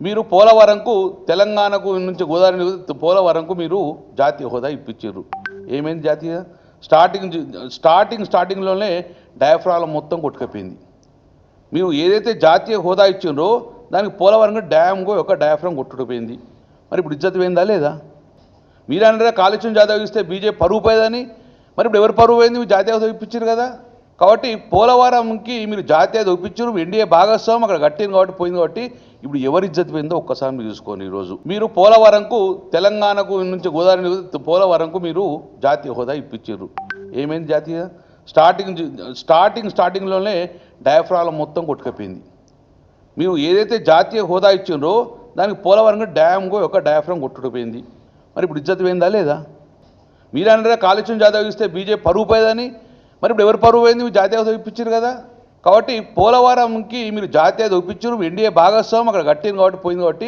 మీరు పోలవరంకు తెలంగాణకు నుంచి గోదావరి పోలవరంకు మీరు జాతీయ హోదా ఇప్పించారు. ఏమైంది జాతీయ స్టార్టింగ్లోనే డయాఫ్రామ్ మొత్తం కొట్టుకపోయింది. మీరు ఏదైతే జాతీయ హోదా ఇచ్చిండ్రో దానికి పోలవరం డ్యామ్కు ఒక డయాఫ్రామ్ కొట్టుకుపోయింది. మరి ఇప్పుడు ఇజ్జత్ పోయిందా లేదా? మీరన్నారా కాళేశ్వరం జాతీయ ఇస్తే బీజేపీ పరువు పోయేదని. మరి ఇప్పుడు ఎవరు పరువు పోయింది? మీరు జాతీయ హోదా ఇప్పించారు కదా. కాబట్టి పోలవరంకి మీరు జాతీయ హోదా ఇప్పించారు. ఎన్డీఏ భాగస్వామ్యం అక్కడ కట్టింది కాబట్టి పోయింది. కాబట్టి ఇప్పుడు ఎవరి ఇజ్జత్ పోయిందో ఒక్కసారి మీరు చూసుకోండి. ఈరోజు మీరు పోలవరంకు తెలంగాణకు నుంచి గోదావరి పోలవరంకు మీరు జాతీయ హోదా ఇప్పించారు. ఏమైంది జాతీయ స్టార్టింగ్లోనే డయాఫ్రామ్ మొత్తం కొట్టుకపోయింది. మీరు ఏదైతే జాతీయ హోదా ఇచ్చిండ్రో దానికి పోలవరం డ్యామ్కు ఒక డయాఫ్రామ్ కొట్టుకుపోయింది. మరి ఇప్పుడు ఇజ్జత్ పోయిందా లేదా? మీరన్నారా కాళేశ్వరం జాతీయ ఇస్తే బీజేపీ పరువు పోయేదని. మరి ఇప్పుడు ఎవరు పరువు పోయింది? మీరు జాతీయ హోదా ఇప్పించారు కదా. కాబట్టి పోలవరంకి మీరు జాతీయ హోదా ఇప్పించారు. ఎన్డీఏ భాగస్వామ్యం అక్కడ కట్టింది కాబట్టి పోయింది. కాబట్టి